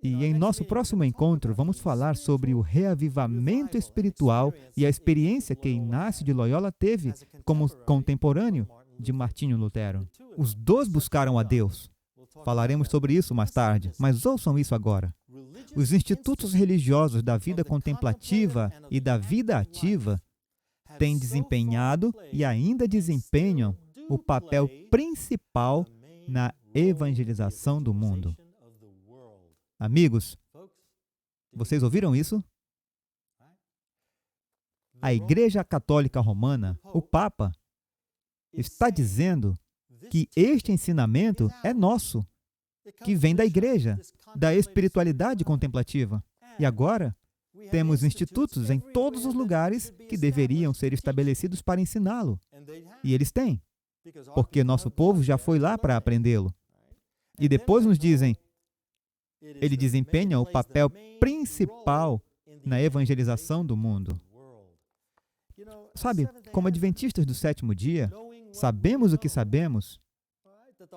E em nosso próximo encontro, vamos falar sobre o reavivamento espiritual e a experiência que Inácio de Loyola teve como contemporâneo de Martinho Lutero. Os dois buscaram a Deus. Falaremos sobre isso mais tarde, mas ouçam isso agora. Os institutos religiosos da vida contemplativa e da vida ativa têm desempenhado e ainda desempenham o papel principal na evangelização do mundo. Amigos, vocês ouviram isso? A Igreja Católica Romana, o Papa, está dizendo que este ensinamento é nosso, que vem da Igreja, da espiritualidade contemplativa. E agora, temos institutos em todos os lugares que deveriam ser estabelecidos para ensiná-lo. E eles têm, porque nosso povo já foi lá para aprendê-lo. E depois nos dizem, ele desempenha o papel principal na evangelização do mundo. Sabe, como adventistas do sétimo dia, sabemos o que sabemos,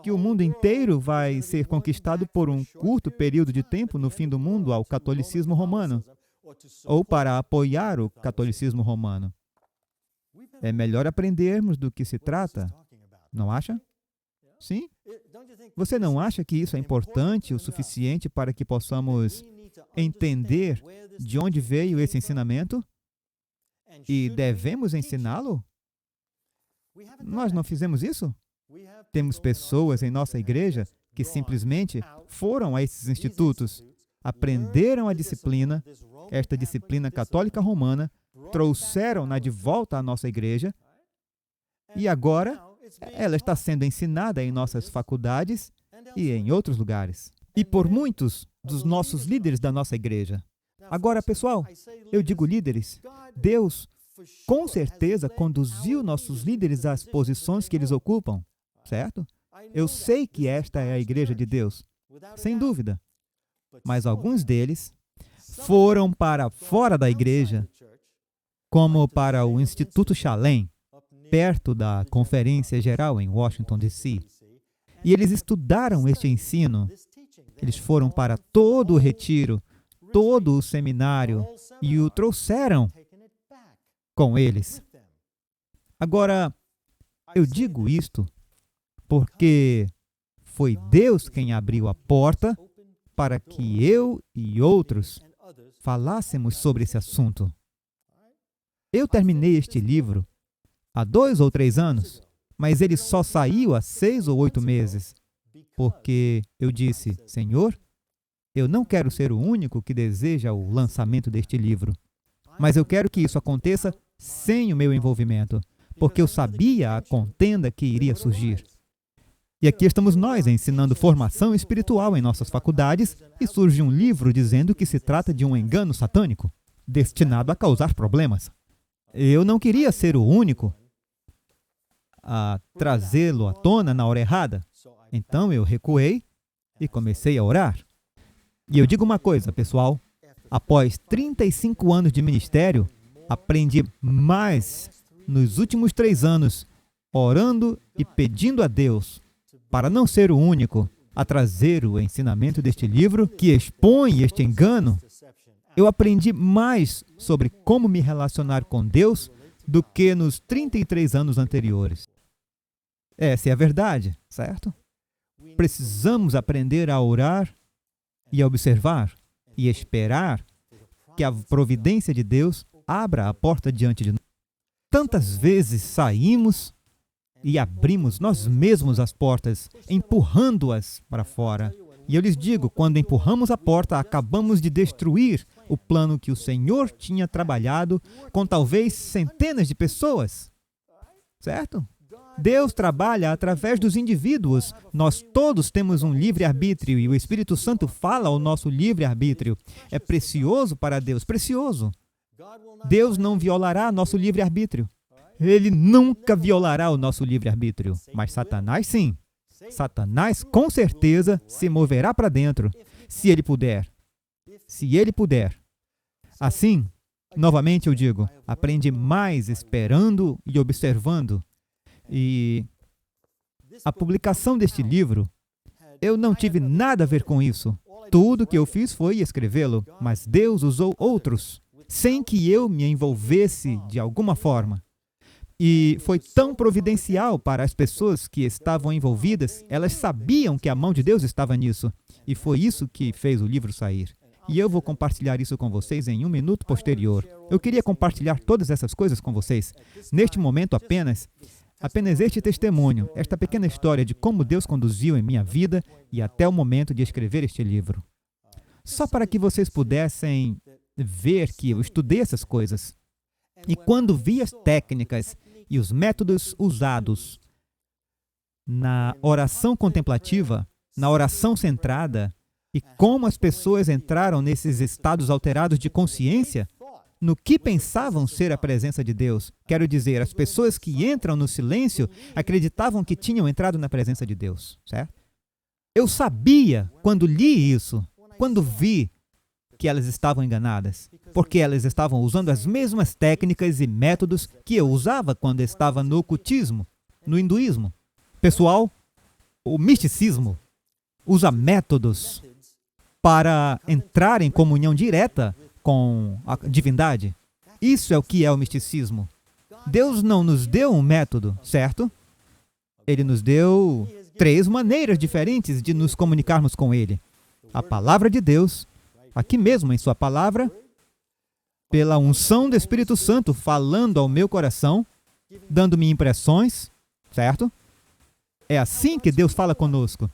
que o mundo inteiro vai ser conquistado por um curto período de tempo no fim do mundo ao catolicismo romano, ou para apoiar o catolicismo romano. É melhor aprendermos do que se trata, não acha? Sim? Você não acha que isso é importante o suficiente para que possamos entender de onde veio esse ensinamento? E devemos ensiná-lo? Nós não fizemos isso? Temos pessoas em nossa igreja que simplesmente foram a esses institutos, aprenderam a disciplina, esta disciplina católica romana, trouxeram-na de volta à nossa igreja e agora ela está sendo ensinada em nossas faculdades e em outros lugares. E por muitos dos nossos líderes da nossa igreja. Agora, pessoal, eu digo líderes, Deus com certeza conduziu nossos líderes às posições que eles ocupam, certo? Eu sei que esta é a igreja de Deus, sem dúvida. Mas alguns deles foram para fora da igreja, como para o Instituto Shalem, perto da Conferência Geral em Washington, D.C. E eles estudaram este ensino. Eles foram para todo o retiro, todo o seminário e o trouxeram com eles. Agora, eu digo isto porque foi Deus quem abriu a porta para que eu e outros falássemos sobre esse assunto. Eu terminei este livro há 2 ou 3 anos, mas ele só saiu há 6 ou 8 meses, porque eu disse, Senhor, eu não quero ser o único que deseja o lançamento deste livro, mas eu quero que isso aconteça sem o meu envolvimento, porque eu sabia a contenda que iria surgir. E aqui estamos nós ensinando formação espiritual em nossas faculdades e surge um livro dizendo que se trata de um engano satânico, destinado a causar problemas. Eu não queria ser o único a trazê-lo à tona na hora errada. Então eu recuei e comecei a orar. E eu digo uma coisa, pessoal, após 35 anos de ministério, aprendi mais nos últimos 3 anos, orando e pedindo a Deus para não ser o único a trazer o ensinamento deste livro que expõe este engano. Eu aprendi mais sobre como me relacionar com Deus do que nos 33 anos anteriores. Essa é a verdade, certo? Precisamos aprender a orar e a observar e esperar que a providência de Deus abra a porta diante de nós. Tantas vezes saímos e abrimos nós mesmos as portas, empurrando-as para fora. E eu lhes digo, quando empurramos a porta, acabamos de destruir o plano que o Senhor tinha trabalhado com talvez centenas de pessoas. Certo? Deus trabalha através dos indivíduos. Nós todos temos um livre-arbítrio e o Espírito Santo fala ao nosso livre-arbítrio. É precioso para Deus, precioso. Deus não violará nosso livre-arbítrio. Ele nunca violará o nosso livre-arbítrio. Mas Satanás, sim. Satanás, com certeza, se moverá para dentro, se ele puder. Se ele puder. Assim, novamente eu digo, aprende mais esperando e observando. E a publicação deste livro, eu não tive nada a ver com isso. Tudo que eu fiz foi escrevê-lo, mas Deus usou outros, sem que eu me envolvesse de alguma forma. E foi tão providencial para as pessoas que estavam envolvidas, elas sabiam que a mão de Deus estava nisso. E foi isso que fez o livro sair. E eu vou compartilhar isso com vocês em um minuto posterior. Eu queria compartilhar todas essas coisas com vocês. Neste momento apenas este testemunho, esta pequena história de como Deus conduziu em minha vida e até o momento de escrever este livro. Só para que vocês pudessem ver que eu estudei essas coisas. E quando vi as técnicas e os métodos usados na oração contemplativa, na oração centrada, e como as pessoas entraram nesses estados alterados de consciência, no que pensavam ser a presença de Deus. Quero dizer, as pessoas que entram no silêncio acreditavam que tinham entrado na presença de Deus, certo? Eu sabia, quando li isso, quando vi que elas estavam enganadas, porque elas estavam usando as mesmas técnicas e métodos que eu usava quando estava no ocultismo, no hinduísmo. Pessoal, o misticismo usa métodos para entrar em comunhão direta com a divindade. Isso é o que é o misticismo. Deus não nos deu um método, certo? Ele nos deu 3 maneiras diferentes de nos comunicarmos com Ele. A palavra de Deus, aqui mesmo em sua palavra, pela unção do Espírito Santo falando ao meu coração, dando-me impressões, certo? É assim que Deus fala conosco.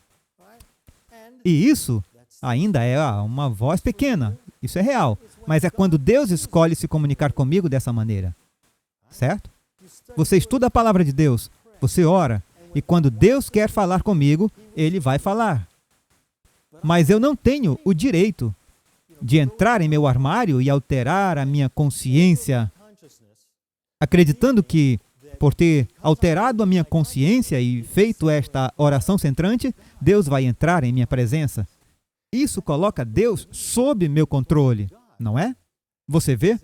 E isso ainda é uma voz pequena, isso é real, mas é quando Deus escolhe se comunicar comigo dessa maneira, certo? Você estuda a palavra de Deus, você ora, e quando Deus quer falar comigo, Ele vai falar. Mas eu não tenho o direito de entrar em meu armário e alterar a minha consciência, acreditando que, por ter alterado a minha consciência e feito esta oração centrante, Deus vai entrar em minha presença. Isso coloca Deus sob meu controle, não é? Você vê?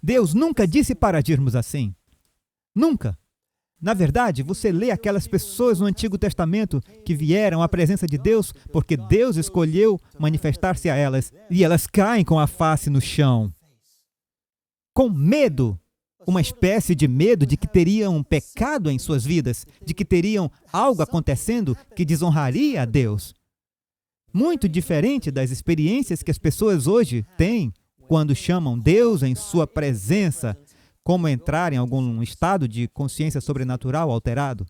Deus nunca disse para agirmos assim. Nunca. Na verdade, você lê aquelas pessoas no Antigo Testamento que vieram à presença de Deus porque Deus escolheu manifestar-se a elas e elas caem com a face no chão, com medo, uma espécie de medo de que teriam um pecado em suas vidas, de que teriam algo acontecendo que desonraria a Deus. Muito diferente das experiências que as pessoas hoje têm quando chamam Deus em sua presença, como entrar em algum estado de consciência sobrenatural alterado.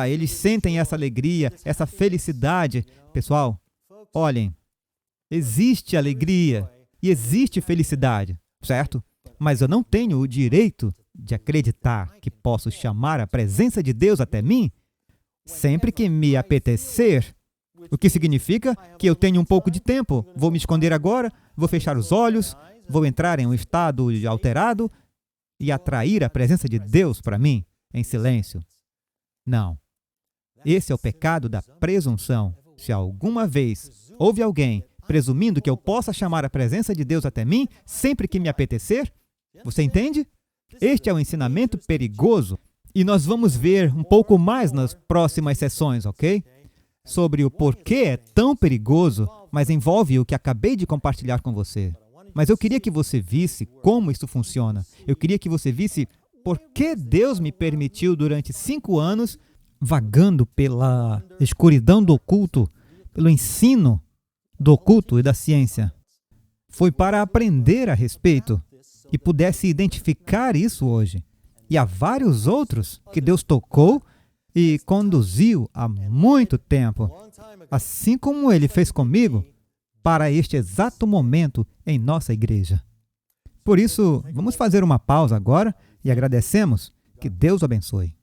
Eles sentem essa alegria, essa felicidade. Pessoal, olhem, existe alegria e existe felicidade, certo? Mas eu não tenho o direito de acreditar que posso chamar a presença de Deus até mim sempre que me apetecer. O que significa que eu tenho um pouco de tempo. Vou me esconder agora, vou fechar os olhos, vou entrar em um estado alterado e atrair a presença de Deus para mim em silêncio. Não. Esse é o pecado da presunção. Se alguma vez houve alguém presumindo que eu possa chamar a presença de Deus até mim sempre que me apetecer, você entende? Este é um ensinamento perigoso e nós vamos ver um pouco mais nas próximas sessões, ok? Sobre o porquê é tão perigoso, mas envolve o que acabei de compartilhar com você. Mas eu queria que você visse como isso funciona. Eu queria que você visse por que Deus me permitiu durante 5 anos vagando pela escuridão do oculto, pelo ensino do oculto e da ciência. Foi para aprender a respeito e pudesse identificar isso hoje. E há vários outros que Deus tocou e conduziu há muito tempo, assim como Ele fez comigo, para este exato momento em nossa igreja. Por isso, vamos fazer uma pausa agora e agradecemos. Que Deus o abençoe.